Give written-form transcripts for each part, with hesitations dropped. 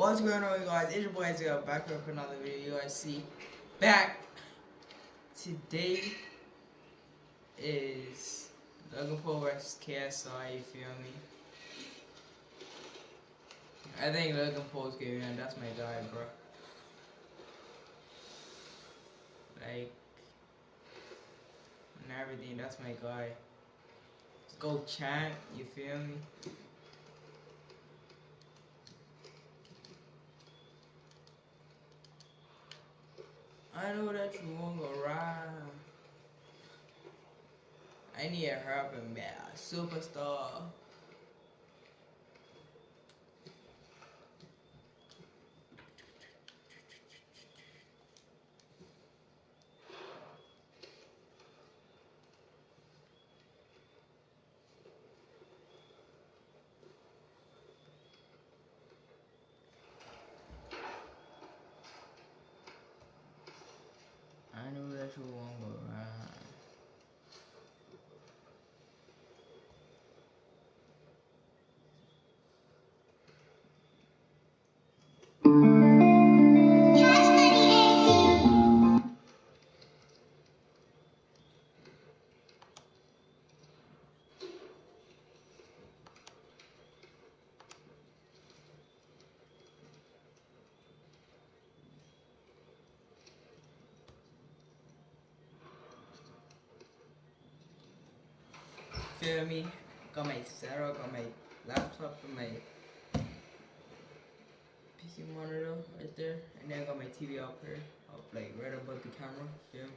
What's going on, you guys? It's your boy Zio back with another video. You guys see, back today is Logan Paul vs KSI. You feel me? I think Logan Paul's gonna win. That's my guy, bro. Like and everything. That's my guy. Let's go chant. You feel me? I know that you won't go ride. I need help him, man. Superstar. I know that you won't go ride. Feel me? Got my setup, got my laptop, and my PC monitor right there, and then I got my TV up here, up like right above the camera. Feel me?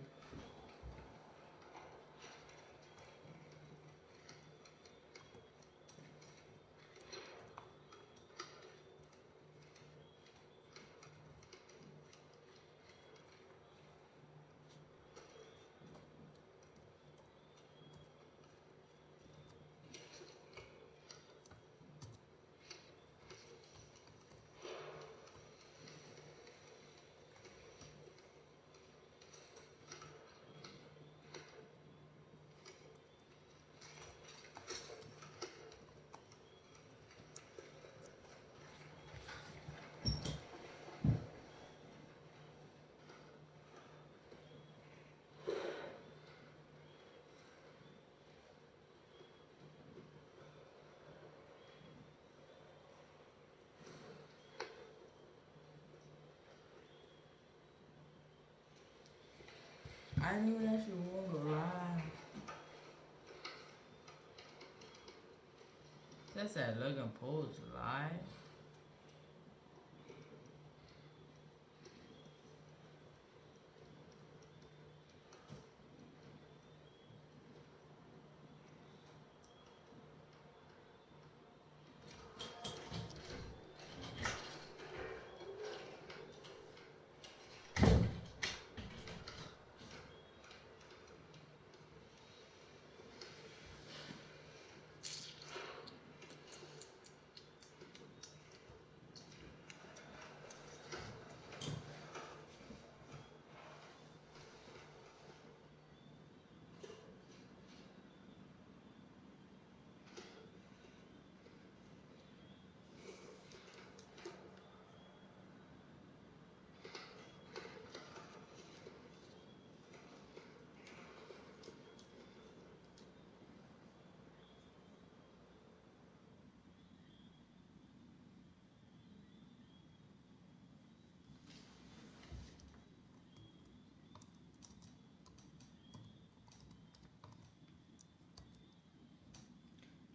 I knew that you won't ride. That's that Logan Paul's live.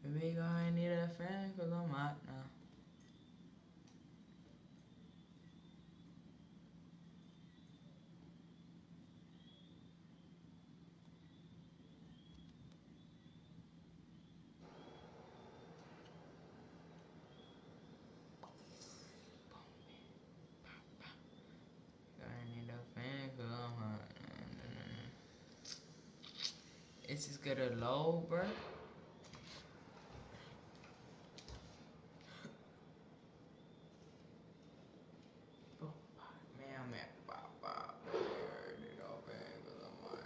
Maybe I need a fan cause I'm hot now. I need a fan cause I'm hot. It's just gonna load, bro. Man, I'm at pop. I need a fan cause I'm hot.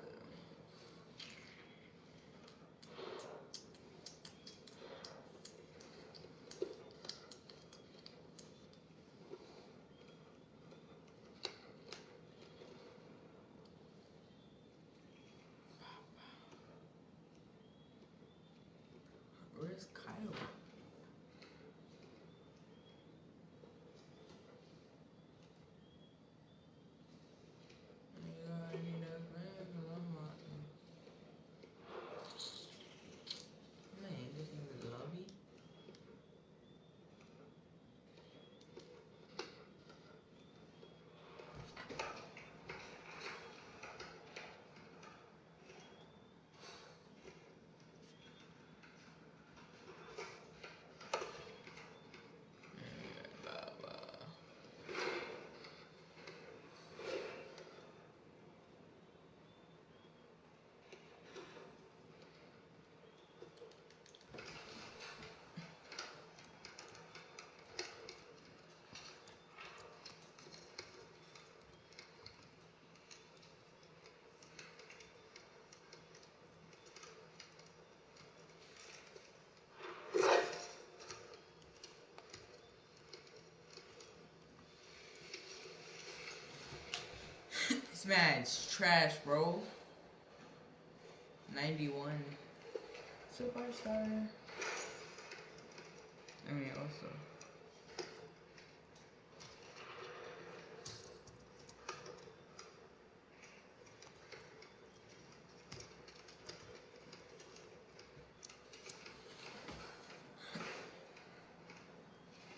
man's trash, bro. 91 superstar. I mean, also.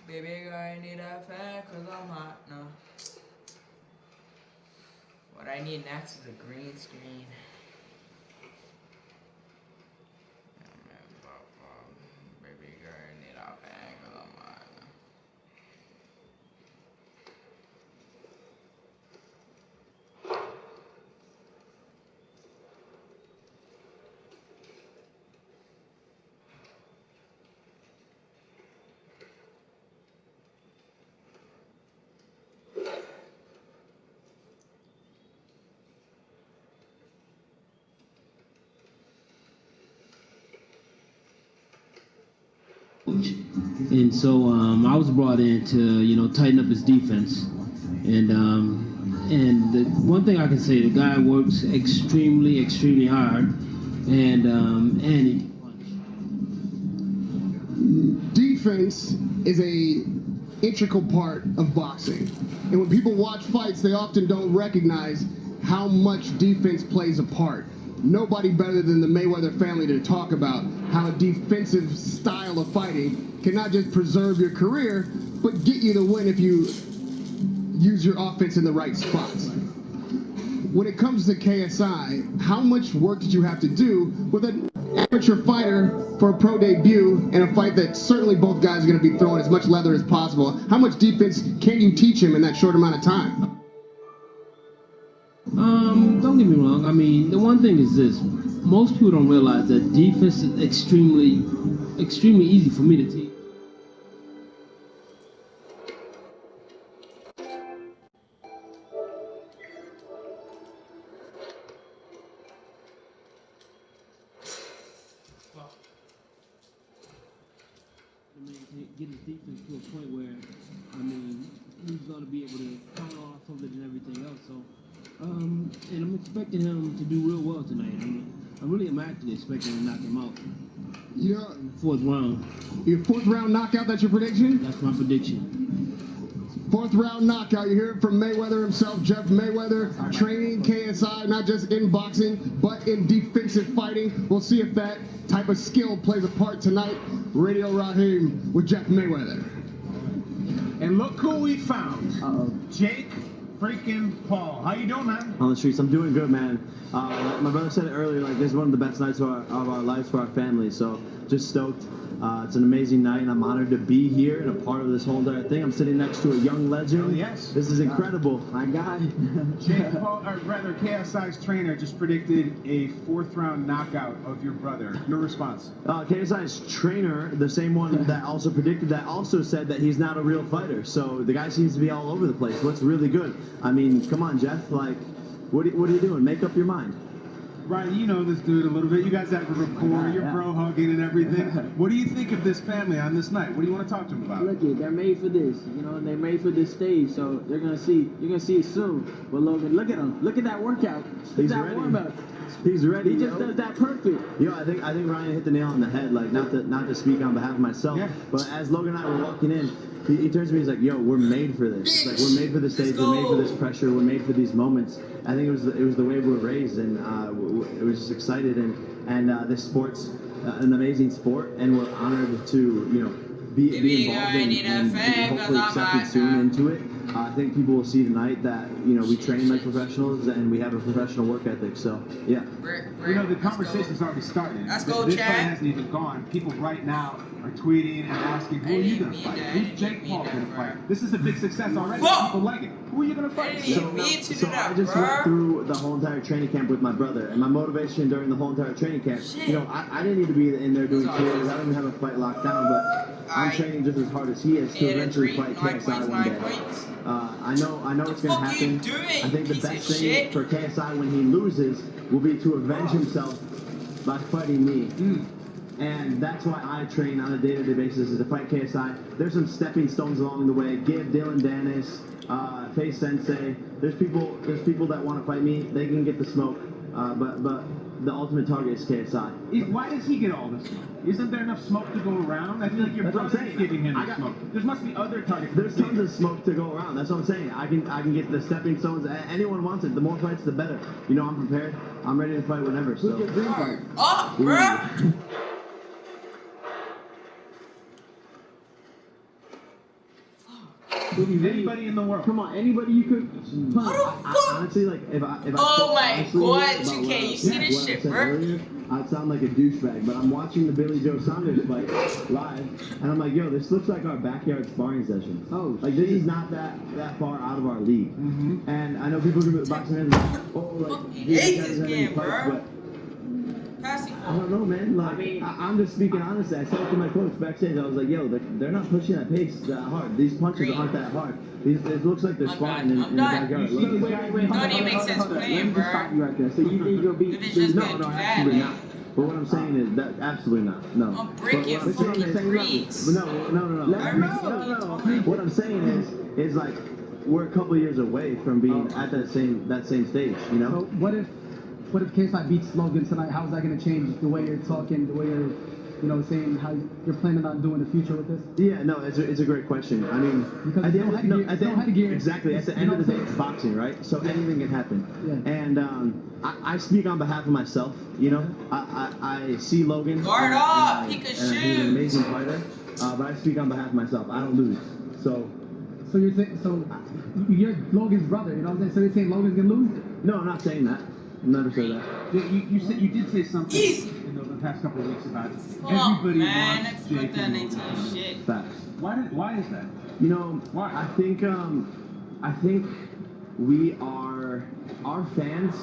Baby girl, I need a fan cause I'm hot. No. What I need next is a green screen. Baby girl, I need a fan cause I'm hot. No. And so I was brought in to tighten up his defense, and the one thing I can say, the guy works extremely hard, and he can punch. Defense is a integral part of boxing, and when people watch fights, they often don't recognize how much defense plays a part. Nobody better than the Mayweather family to talk about how a defensive style of fighting can not just preserve your career, but get you the win if you use your offense in the right spots. When it comes to KSI, how much work did you have to do with an amateur fighter for a pro debut in a fight that certainly both guys are going to be throwing as much leather as possible? How much defense can you teach him in that short amount of time? Don't get me wrong. I mean, the one thing is this: most people don't realize that defense is extremely easy for me to teach. Get his defense to a point where, I mean, he's going to be able to count off of it and everything else. So, and I'm expecting him to do real well tonight. I really am actually expecting to knock him out. You know, In the fourth round. your fourth round knockout, that's your prediction? That's my prediction. Fourth round knockout. You hear it from Mayweather himself, Jeff Mayweather, training KSI, not just in boxing, but in defensive fighting. We'll see if that type of skill plays a part tonight. Radio Raheem with Jeff Mayweather. And look who we found. Jake freaking Paul. How you doing, man? On the streets, I'm doing good, man. My brother said it earlier, like, this is one of the best nights of our lives for our family, so just stoked. It's an amazing night, and I'm honored to be here and a part of this whole entire thing. I'm sitting next to a young legend. Oh, yes. This is incredible. My guy. Jake Paul, or rather, KSI's trainer just predicted a fourth-round knockout of your brother. Your response? KSI's trainer, the same one that also predicted that, also said that he's not a real fighter. So the guy seems to be all over the place. What's really good? I mean, come on, Jeff. Like, what are you doing? Make up your mind. Ryan, you know this dude a little bit. You guys have a rapport. You're bro hugging and everything. What do you think of this family on this night? What do you want to talk to them about? Look, they're made for this. They're made for this stage. So you're gonna see it soon. But Logan, look at him. Look at that workout. Look at that warm-up. He's ready. He just does that perfect. I think Ryan hit the nail on the head. Like, not to speak on behalf of myself, but as Logan and I were walking in, he turns to me. He's like, "Yo, we're made for this. Like, we're made for this stage. We're made for this pressure. We're made for these moments." I think it was the way we were raised, and it was just excited. And this sport's an amazing sport, and we're honored to be involved in and hopefully accepted soon into it. I think people will see tonight that we train like professionals and we have a professional work ethic. So yeah. The conversation's already started. Let's go, This Chad. fight hasn't even gone. People right now are tweeting and asking, who are you going to fight? Who's Jake Paul going to fight? This is a big success already. Whoa! People like it. Who are you going to fight? Hey, me to do So that, I just bro. went through the whole entire training camp with my brother, and my motivation during the whole entire training camp, Shit. I didn't need to be in there doing That's cheers. all. I didn't have a fight locked down, but I'm Alright. training just as hard as he is to eventually fight KSI one day. Points. I know it's going to fuck you happen. doing, I think the piece best of thing shit? for KSI when he loses will be to avenge himself by fighting me. And that's why I train on a day-to-day basis is to fight KSI. There's some stepping stones along the way. Give Dylan Dennis, Face Sensei. There's people that want to fight me. They can get the smoke, but the ultimate target is KSI. Why does he get all the smoke? Isn't there enough smoke to go around? I feel like your That's what I'm brother's saying. giving him the smoke. There must be other targets. There's tons of smoke to go around. That's what I'm saying. I can get the stepping stones. Anyone wants it. The more fights, the better. You know, I'm prepared. I'm ready to fight whenever. So. Who's your dream fight? Oh, bro. Anybody in the world. Come on, anybody you could punch. Honestly, like if I Oh my honestly God, about 2K, you what see I- this what I shit, said bro? earlier, I'd sound like a douchebag, but I'm watching the Billy Joe Saunders fight live, and I'm like, yo, this looks like our backyard sparring session. Oh, like this is not that far out of our league. Mm-hmm. And I know people are boxing fans like, oh, like Fucking these hate guys this have any game, fights, bro. but Passing. I don't know, man. Like, I'm just speaking honestly. I said it to my coach backstage. I was like, yo, they're not pushing that pace that hard. These punches aren't that hard. It looks like they're I'm sparring done. in I'm the done. backyard. You see these Look, guys- Wait, Don't even make sense Let me playing, just stop bro. you right there. So you think you'll beat? If it's just no, getting no, bad, absolutely like, not. But what I'm saying is that absolutely not. No. I'm breaking But what I'm fucking saying- breeds. But no. Let me No. What I'm saying is like we're a couple years away from being at that same stage. You know. So what if KSI beats Logan tonight? How is that going to change the way you're talking, the way you're, saying how you're planning on doing the future with this? Yeah, no, it's a great question. I mean, Because at the there's end, no no, headgear- at the there's no end, headgear. exactly. At the You end know of the what day, I'm it's saying? boxing, right? So anything can happen. Yeah. And I speak on behalf of myself. You know, I see Logan. Guard and up, and he could and he's shoot. an amazing fighter. But I speak on behalf of myself. I don't lose. So So you're Logan's brother, you know what I'm saying? So you're saying Logan's gonna lose? no, I'm not saying that. I never said that. You did say something Easy. in the past couple of weeks about Oh, everybody man. wants Let's Jake put that and into Logan. shit. Facts. Why is that? You know, Why? I think we are our fans.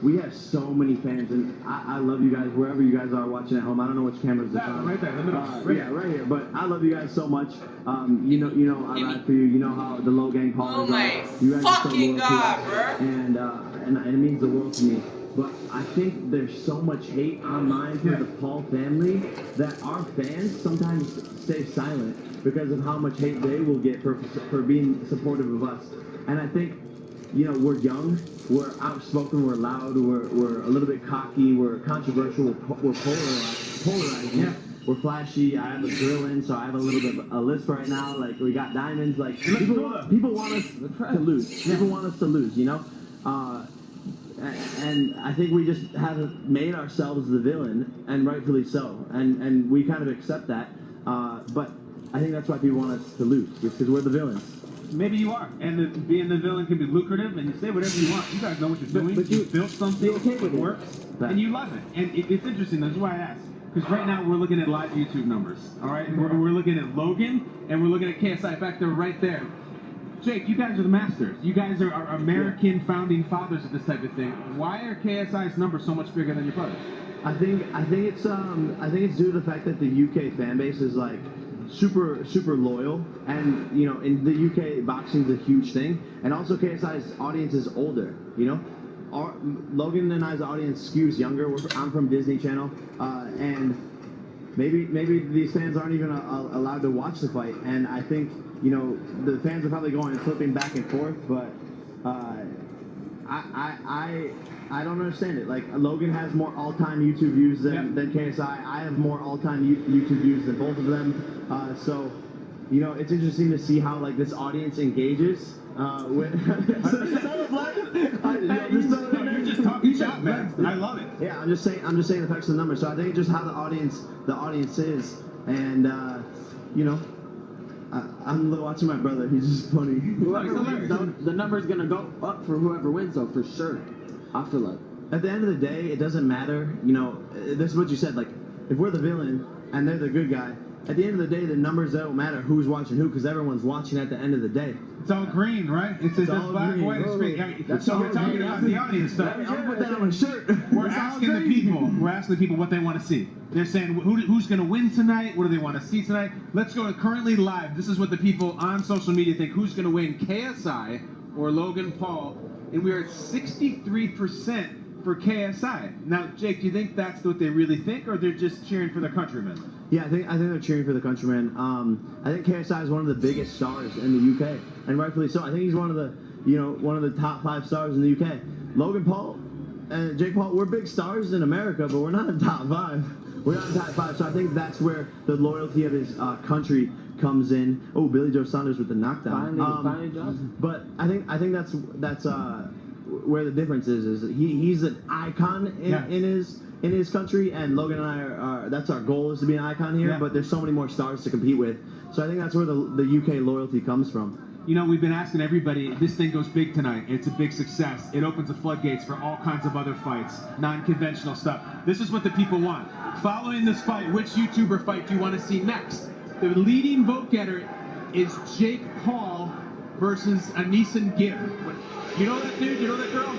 We have so many fans, and I love you guys wherever you guys are watching at home. I don't know which cameras they're on. Right there, in the middle. Yeah, right here. But I love you guys so much. You know, I ride for you. You know how the Low Gang Paul Oh is. my You guys are so fucking loyal to God, us. bro. And it means the world to me. But I think there's so much hate online for the Paul family that our fans sometimes stay silent because of how much hate they will get for being supportive of us. And I think, we're young, we're outspoken, we're loud, we're a little bit cocky, we're controversial, we're polarizing. Yeah. We're flashy. I have a drill in, so I have a little bit of a list right now. Like we got diamonds. Like people want us to lose. People want us to lose. And I think we just haven't made ourselves the villain, and rightfully so. And we kind of accept that. But I think that's why people want us to lose, because we're the villains. Maybe you are, and being the villain can be lucrative, and you say whatever you want. You guys know what you're doing. but you built something okay with that it. works, Right. and you love it. And it's interesting. That's why I asked. Because right now we're looking at live YouTube numbers. All right, we're looking at Logan, and we're looking at KSI back there, right there. Jake, you guys are the masters. You guys are American founding fathers of this type of thing. Why are KSI's numbers so much bigger than your brother's? I think it's due to the fact that the UK fan base is like super loyal, and in the UK boxing's a huge thing, and also KSI's audience is older. Logan and I's audience skews younger. I'm from Disney Channel, and maybe these fans aren't even allowed to watch the fight, and I think the fans are probably going and flipping back and forth, but I don't understand it. Like Logan has more all-time YouTube views than KSI. I have more all-time YouTube views than both of them. So it's interesting to see how like this audience engages with. You're just talking shop, man. I love it. Yeah, I'm just saying the facts of the numbers. So I think it's just how the audience is, and I'm watching my brother. He's just funny. The number's gonna go up for whoever wins, though, for sure. I feel like. At the end of the day, it doesn't matter. This is what you said. Like, if we're the villain and they're the good guy, at the end of the day, the numbers don't matter who's watching who, because everyone's watching at the end of the day. It's all green, right? It says all black, green. white, and straight. That's So all we're talking green. about the audience stuff. I'm gonna put that on my shirt. We're asking the people. We're asking the people what they want to see. They're saying who's going to win tonight. What do they want to see tonight? Let's go to currently live. This is what the people on social media think. Who's going to win, KSI or Logan Paul? And we are at 63% for KSI. Now, Jake, do you think that's what they really think, or they're just cheering for their countrymen? Yeah, I think they're cheering for the countryman. I think KSI is one of the biggest stars in the UK, and rightfully so. I think he's one of the top 5 stars in the UK. Logan Paul and Jake Paul, we're big stars in America, but we're not in top 5. We're not in top 5, so I think that's where the loyalty of his country comes in. Oh, Billy Joe Saunders with the knockdown. Finally, Johnson. But I think that's where the difference is he's an icon in his country, and Logan and I are that's our goal, is to be an icon here. Yeah. But there's so many more stars to compete with, so I think that's where the UK loyalty comes from. You know, we've been asking everybody, this thing goes big tonight. It's a big success. It opens the floodgates for all kinds of other fights, non-conventional stuff. This is what the people want. Following this fight, which YouTuber fight do you want to see next? The leading vote getter is Jake Paul versus Anisan Gibb. You know that dude? You know that girl?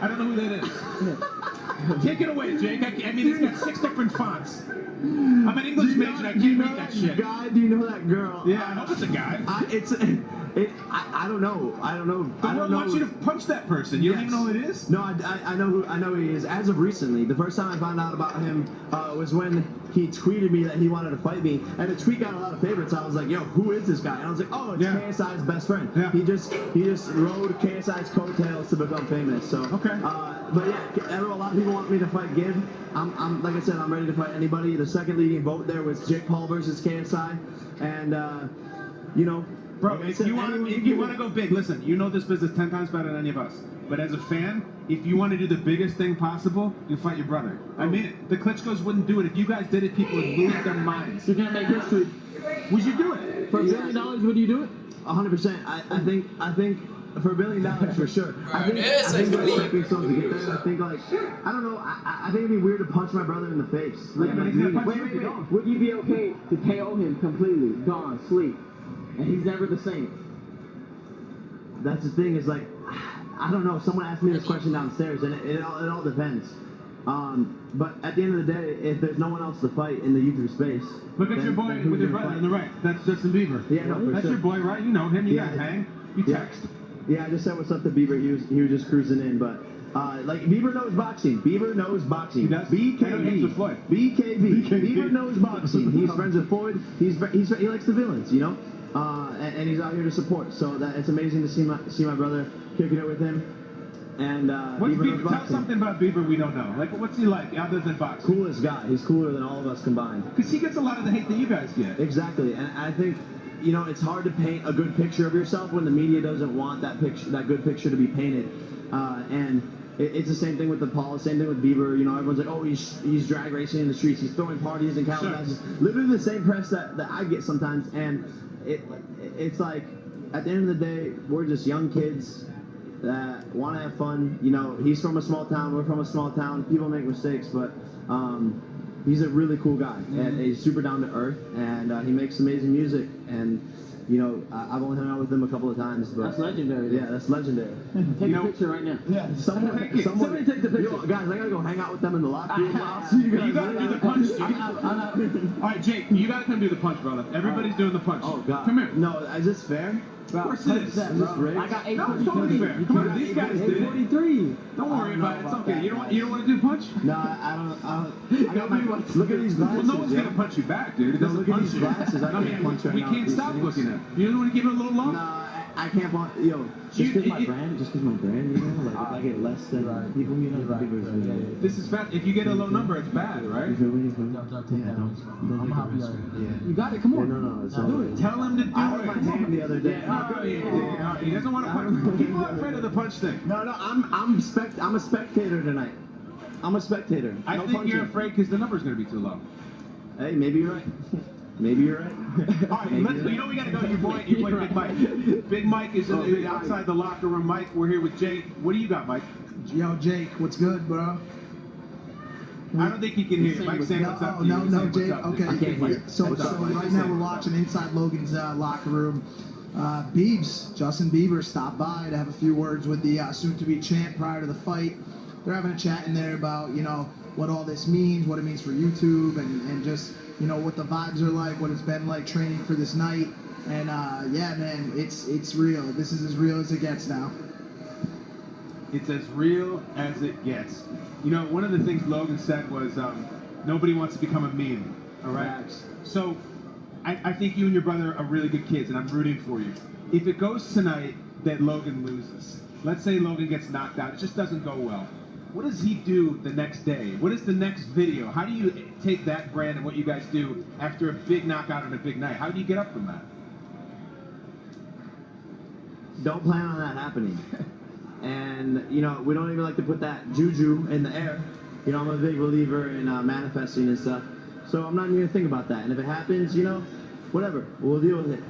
I don't know who that is. Take it away, Jake. I mean, it's got 6 different fonts. I'm an English major. I can't read that shit. Guy, do you know that girl? Yeah, I hope it's a guy. I don't know. I don't know. The world wants you to punch that person. You don't even know who it is? No, I know who he is. As of recently, the first time I found out about him was when he tweeted me that he wanted to fight me, and the tweet got a lot of favorites. I was like, "Yo, who is this guy?" And I was like, "Oh, it's KSI's best friend." Yeah. He just rode KSI's coattails to become famous. So okay. But yeah, a lot of people want me to fight Gibb. I'm like I said, I'm ready to fight anybody. The second leading vote there was Jake Paul versus KSI, and Bro, if you want to go big, listen, you know this business 10 times better than any of us. But as a fan, if you want to do the biggest thing possible, you fight your brother. I mean it. The Klitschko's wouldn't do it. If you guys did it, people would lose their minds. You're gonna make history. Would you do it? For $1 billion, would you do it? 100%. I think for $1 billion for sure. I think there's stepping stones to get there. I think I don't know. I think it'd be weird to punch my brother in the face. Wait. Would you be okay to KO him completely, gone, sleep, and he's never the same? That's the thing. Is I don't know. Someone asked me this question downstairs, and it all depends. But at the end of the day, if there's no one else to fight in the YouTube space, look at your boy with your brother on the right. That's Justin Bieber. Yeah, no, that's your boy, right? You know him. You guys hang. You text. Yeah, I just said what's up to Bieber. He was just cruising in, but Bieber knows boxing. Bieber knows boxing. He does. BKB. BKB. Bieber knows boxing. He's friends with Floyd. He likes the villains, you know. And he's out here to support. So it's amazing to see my brother kicking it with him. And Bieber tell something about Bieber we don't know. What's he like other than boxing? Coolest guy. He's cooler than all of us combined. Because he gets a lot of the hate that you guys get. Exactly, and I think it's hard to paint a good picture of yourself when the media doesn't want that good picture to be painted. And it's the same thing with the Paul, same thing with Bieber. Everyone's like, oh, he's drag racing in the streets, he's throwing parties in Calabasas. Sure. Literally the same press that I get sometimes, and it's like at the end of the day, we're just young kids that want to have fun. He's from a small town, we're from a small town. People make mistakes, but he's a really cool guy, and he's super down to earth, and he makes amazing music. And I've only hung out with him a couple of times, but that's legendary. Yeah, that's legendary. Take a picture right now. Yeah, somebody take the picture. Guys, I gotta go hang out with them in the locker room. I'll see you guys. You gotta do the punch, dude. All right, Jake, you gotta come do the punch, brother. Everybody's doing the punch. Oh God. Come here. No, is this fair? Of course it is. Is this rigged? I got 843. No, it's totally fair. Come on, these guys did it. 843. Don't worry about it. It's okay. You don't want to do the punch? No, I don't. I got my. Look at these glasses. Well, no one's gonna punch you back, dude. It doesn't look at punch these you. glasses. I can't punch right we now. We can't stop looking at. You don't want to give it a little love? No, I can't punch. Just because my brand, if I get less than people, This is bad. If you get a low number, it's bad, right? You feel me? Yeah, I'm happy. Yeah. You got it. Come on. No, it's do it. Tell him to do it. I hurt my hand the other day. He doesn't want to punch. People are afraid of the punch thing. No, I'm a spectator tonight. I'm a spectator. I think you're afraid because the number's going to be too low. Hey, maybe you're right. Maybe you're right. All right, we got to go. Your boy Big Mike. Big Mike is outside the locker room. Mike, we're here with Jake. What do you got, Mike? Yo, Jake, what's good, bro? I don't think he can hear you. Mike's saying what's up to you. No, Jake. Okay. I can't hear. So right now we're watching inside Logan's locker room. Justin Bieber stopped by to have a few words with the soon-to-be champ prior to the fight. They're having a chat in there about, what all this means, what it means for YouTube, and just, what the vibes are like, what it's been like training for this night. And, yeah, man, it's real. This is as real as it gets now. It's as real as it gets. One of the things Logan said was, nobody wants to become a meme. All right. Facts. So, I think you and your brother are really good kids, and I'm rooting for you. If it goes tonight that Logan loses, let's say Logan gets knocked out, it just doesn't go well. What does he do the next day? What is the next video? How do you take that brand and what you guys do after a big knockout on a big night? How do you get up from that? Don't plan on that happening. And, you know, we don't even like to put that juju in the air. You know, I'm a big believer in manifesting and stuff. So I'm not even going to think about that. And if it happens, you know, whatever. We'll deal with it.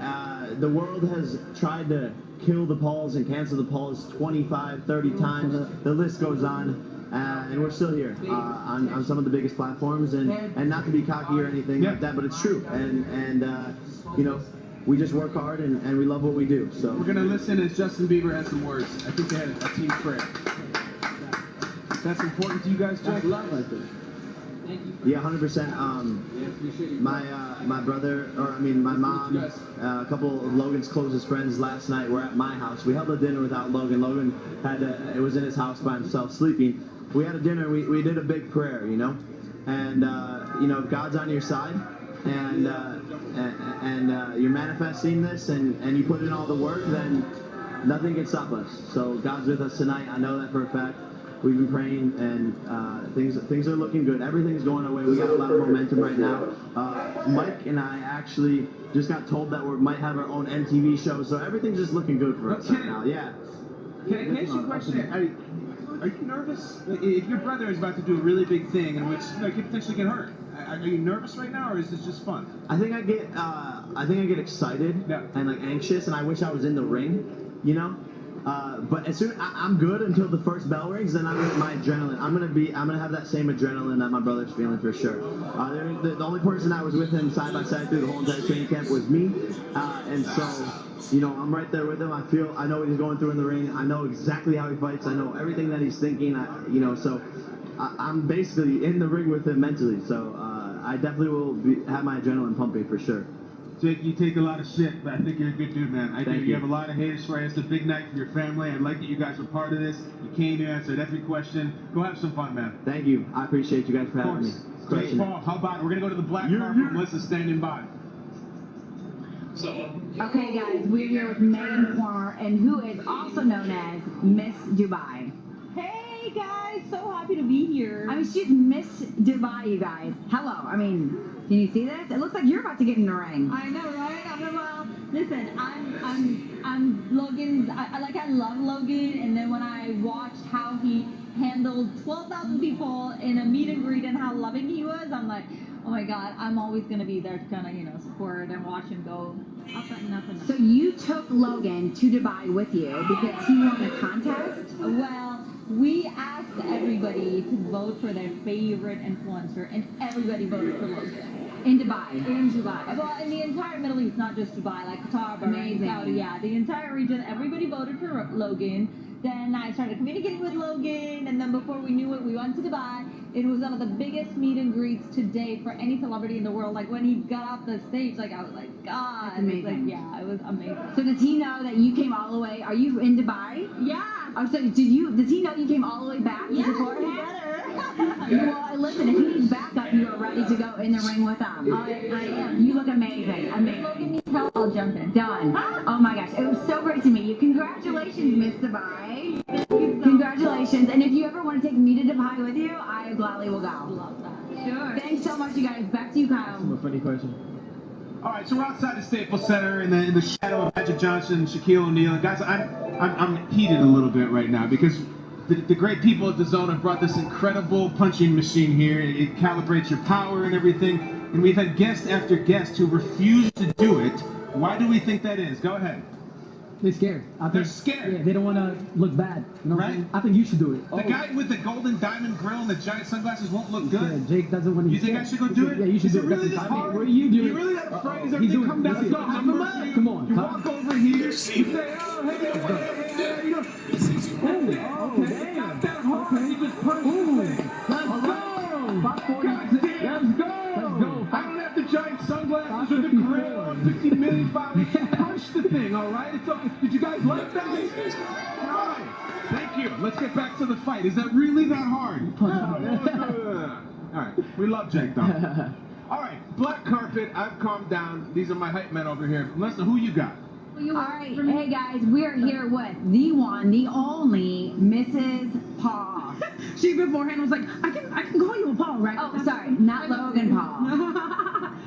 The world has tried to kill the Pauls and cancel the Pauls 25, 30 times. The list goes on. And we're still here on some of the biggest platforms. And not to be cocky or anything like that, but it's true. And you know, we just work hard and we love what we do. So we're going to listen as Justin Bieber has some words. I think they had a team prayer. That's important to you guys, Jake? That's love, I think. Yeah, 100%. My brother, my mom, a couple of Logan's closest friends last night were at my house. We held a dinner without Logan. Logan it was in his house by himself sleeping. We had a dinner. We did a big prayer, you know, and you know, if God's on your side, and you're manifesting this, and you put in all the work, then nothing can stop us. So God's with us tonight. I know that for a fact. We've been praying, and things are looking good. Everything's going our way. We got a lot of momentum right now. Mike and I actually just got told that we might have our own MTV show, so everything's just looking good for us right now. Yeah. Can I ask you a question? Are you nervous? If your brother is about to do a really big thing in which could potentially get hurt, are you nervous right now, or is this just fun? I think I get excited and like anxious, and I wish I was in the ring, you know. But as soon I'm good until the first bell rings, then my adrenaline. I'm gonna have that same adrenaline that my brother's feeling for sure. The only person that was with him side by side through the whole entire training camp was me, and so you know, I'm right there with him. I know what he's going through in the ring. I know exactly how he fights. I know everything that he's thinking. You know, so I'm basically in the ring with him mentally. So I definitely will have my adrenaline pumping for sure. Jake, you take a lot of shit, but I think you're a good dude, man. I think Thank you have a lot of haters for you. It's a big night for your family. I like that you guys were part of this. You came here, answered every question. Go have some fun, man. Thank you. I appreciate you guys for having me. Jake Paul, how about it? We're going to go to the black carpet. Melissa's standing by. Okay, guys, we're here with Megan Farmer, and who is also known as Miss Dubai. Hey, guys, so happy to be here. I mean, she's Miss Dubai, you guys. Hello. I mean, can you see this? It looks like you're about to get in the ring. I know, right? Well, listen, I'm Logan's. I love Logan, and then when I watched how he handled 12,000 people in a meet and greet and how loving he was, I'm like, oh my God, I'm always gonna be there to kind of support and watch him go up and up and up. So you took Logan to Dubai with you because he won a contest? Well, we asked everybody to vote for their favorite influencer, and everybody voted for Logan. In Dubai? In Dubai. Well, in the entire Middle East, not just Dubai, like Qatar, Bahrain, Saudi, yeah, the entire region, everybody voted for Logan. Then I started communicating with Logan, and then before we knew it, we went to Dubai. It was one of the biggest meet and greets to date for any celebrity in the world. Like, when he got off the stage, I was like, God. That's amazing. Yeah, it was amazing. So does he know that you came all the way? Are you in Dubai? Yeah. Oh, so does he know you came all the way back to support him? Well, listen, if he needs backup, you are ready to go in the ring with him. I am. You look amazing. Amazing. Logan needs help, I'll jump in. Done. Oh my gosh, it was so great to meet you. Congratulations, Miss Dubai. Congratulations. And if you ever want to take me to Dubai with you, I gladly will go. Love that. Sure. Thanks so much, you guys. Back to you, Kyle. A funny question. All right, so we're outside the Staples Center in the shadow of Magic Johnson and Shaquille O'Neal. Guys, I'm heated a little bit right now because the great people at the Zone have brought this incredible punching machine here. It calibrates your power and everything. And we've had guest after guest who refuse to do it. Why do we think that is? Go ahead. They're scared. They're scared. Yeah, they don't want to look bad. You know what I'm saying? I think you should do it. The guy with the golden diamond grill and the giant sunglasses won't look good. Yeah, Jake doesn't want to. You think I should go do it? Yeah, you should is do it. it. Really this hard? What are you doing? You really that afraid? Is He's everything doing come down to it. a number? Come on. You walk over here. You say, oh, hey, you know. Oh, damn. Not that hard. You just punch the thing. Let's go. Let's go. I don't have the giant sunglasses or the grill or 50 million followers. Punch the thing, all right? Did you guys like that? All right. Thank you. Let's get back to the fight. Is that really that hard? All right. We love Jake, though. All right, black carpet. I've calmed down. These are my hype men over here. Listen, who you got? All right, hey guys, we're here with the one, the only Mrs. Paul. She beforehand was like, I can call you a Paul, right? Oh, sorry, not Logan Paul.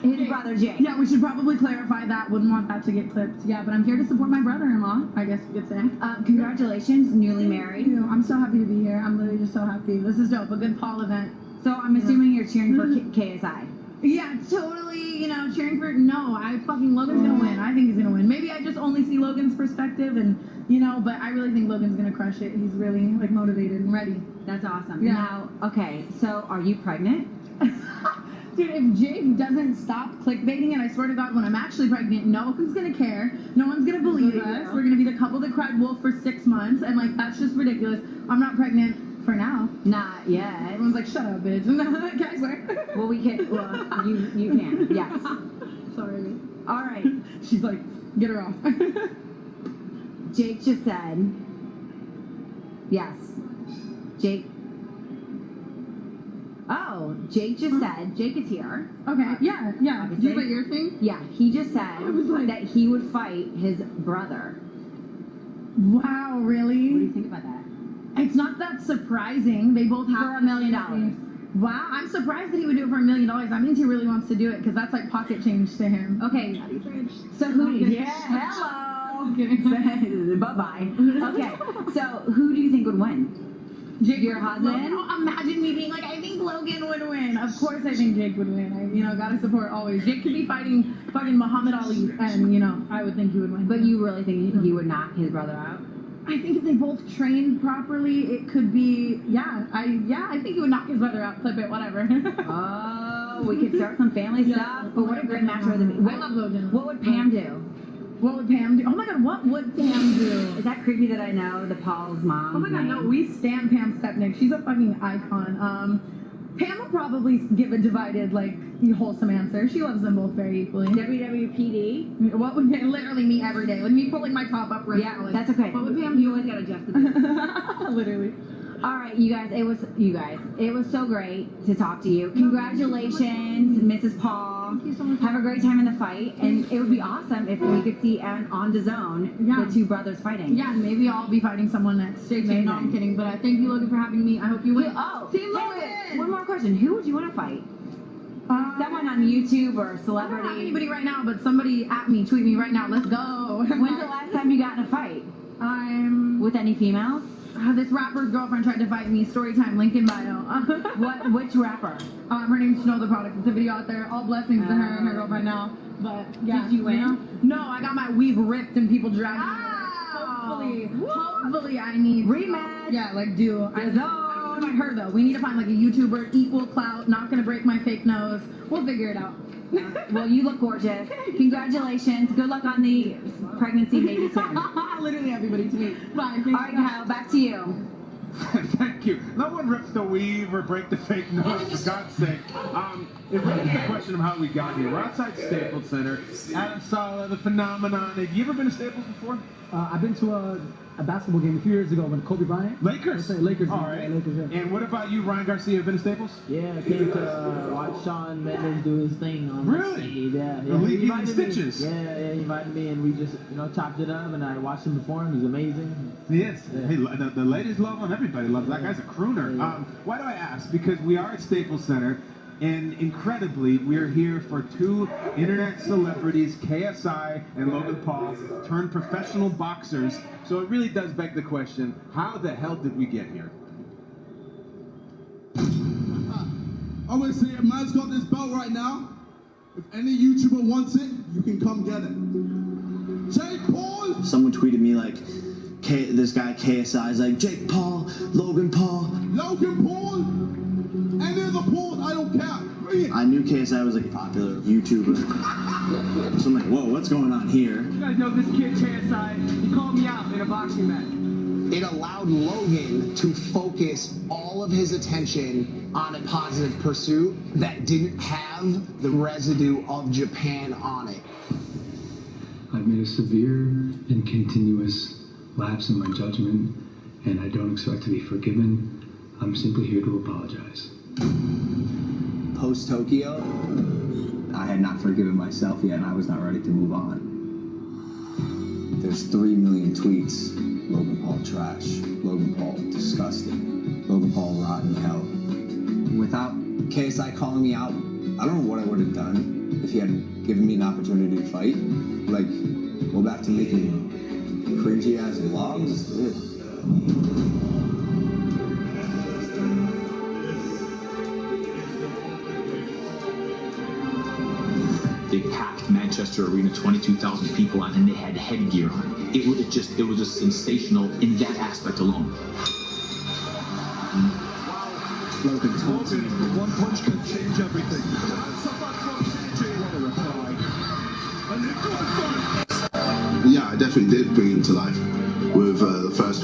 His brother Jake. Yeah, we should probably clarify that. Wouldn't want that to get clipped. Yeah, but I'm here to support my brother-in-law, I guess you could say. Congratulations, newly married. Thank you. I'm so happy to be here. I'm literally just so happy. This is dope. A good Paul event. So I'm assuming you're cheering for KSI. Yeah, totally, cheering for, no, Logan's gonna win. I think he's gonna win. Maybe I just only see Logan's perspective and, but I really think Logan's gonna crush it. He's really, motivated and ready. That's awesome. Yeah. Now, okay, so are you pregnant? Dude, if Jake doesn't stop clickbaiting it, I swear to God, when I'm actually pregnant, no one's gonna care. No one's gonna believe us. We're gonna be the couple that cried wolf for 6 months, and, that's just ridiculous. I'm not pregnant. For now. Not yet. Everyone's like, shut up, bitch. Can I swear? Well, you can, yes. Sorry. All right. She's like, get her off. Jake just said, yes. Jake just said, Jake is here. Okay, yeah. Obviously. Did you get your thing? Yeah, he just said that he would fight his brother. Wow, really? What do you think about that? It's not that surprising. They both have for $1 million. Wow, I'm surprised that he would do it for $1 million. That means he really wants to do it because that's like pocket change to him. Okay, so who? Yeah, hello. Bye bye. Okay, so who do you think would win? Jake, your husband? Imagine me being like, I think Logan would win. Of course, I think Jake would win. I, gotta support always. Jake could be fighting fucking Muhammad Ali, and I would think he would win. But you really think he would knock his brother out? I think if they both trained properly, it could be, I think he would knock his brother out, clip it, whatever. Oh, we could start some family stuff. But what a great match for them. I love Logan. What would Pam do? What would Pam do? Oh my God, what would Pam do? Is that creepy that I know the Paul's mom? Oh my God, no, we stand Pam Stepnick. She's a fucking icon. Pam will probably give a divided, wholesome answer. She loves them both very equally. WWPD? What would literally me every day? Like me pulling my top up right now. That's okay. What would Pam do? You always gotta adjust the Literally. All right, you guys, it was so great to talk to you. Congratulations, Mrs. Paul. Thank you so much. Have a great time in the fight, and it would be awesome if we could see on DAZN the two brothers fighting. Yeah, maybe I'll be fighting someone next. No, I'm kidding, but thank you, Logan, for having me. I hope you win. Team Logan! One more question. Who would you want to fight? Someone on YouTube or celebrity? I don't have anybody right now, but somebody at me, tweet me right now. Let's go. When's the last time you got in a fight? With any females? This rapper's girlfriend tried to fight me. Storytime, link in bio. Which rapper? Her name's Snow the Product. It's a video out there. All blessings to her and her girlfriend now. But yeah. Did you win? No, I got my weave ripped and people dragged me. Hopefully I need rematch. Yeah, I find her though. We need to find a YouTuber, equal clout, not gonna break my fake nose. We'll figure it out. Well, you look gorgeous. Congratulations. Good luck on the pregnancy baby soon. Literally everybody to me. Bye. All right, Kyle, back to you. Thank you. No one rips the weave or break the fake nose, for God's sake. It raises the question of how we got here. We're outside Staples Center. Adam Sala, the phenomenon. Have you ever been to Staples before? I've been to a basketball game a few years ago when Kobe Bryant. Lakers? Lakers. All right. Yeah, Lakers, yeah. And what about you, Ryan Garcia? Been to Staples? Yeah, I came to watch Shawn Mendes do his thing on Really? Yeah. The League Eating Stitches? He invited me and we just, chopped it up and I watched him perform. He's amazing. He is. Yeah. Hey, the ladies love him. Everybody loves him. That guy's a crooner. Yeah. Why do I ask? Because we are at Staples Center. And incredibly, we're here for two internet celebrities, KSI and Logan Paul, turned professional boxers. So it really does beg the question, how the hell did we get here? I would say a man's got this belt right now. If any YouTuber wants it, you can come get it. Jake Paul! Someone tweeted me this guy KSI is like, Jake Paul, Logan Paul. Logan Paul? Any of the Pauls, I don't care. I knew KSI was a popular YouTuber. So I'm like, whoa, what's going on here? You guys know this kid KSI, he called me out in a boxing match. It allowed Logan to focus all of his attention on a positive pursuit that didn't have the residue of Japan on it. I've made a severe and continuous lapse in my judgment, and I don't expect to be forgiven. I'm simply here to apologize. Post-Tokyo, I had not forgiven myself yet, and I was not ready to move on. There's 3 million tweets. Logan Paul trash. Logan Paul disgusting. Logan Paul rotten hell. Without KSI calling me out, I don't know what I would have done if he had given me an opportunity to fight. Like, go back to making cringy ass vlogs. They packed Manchester Arena, 22,000 people on, and they had headgear on. It was just sensational in that aspect alone. Logan, one punch can change everything. That's a back from CJ. What a reply. And it goes on. Yeah, I definitely did bring him to life with the first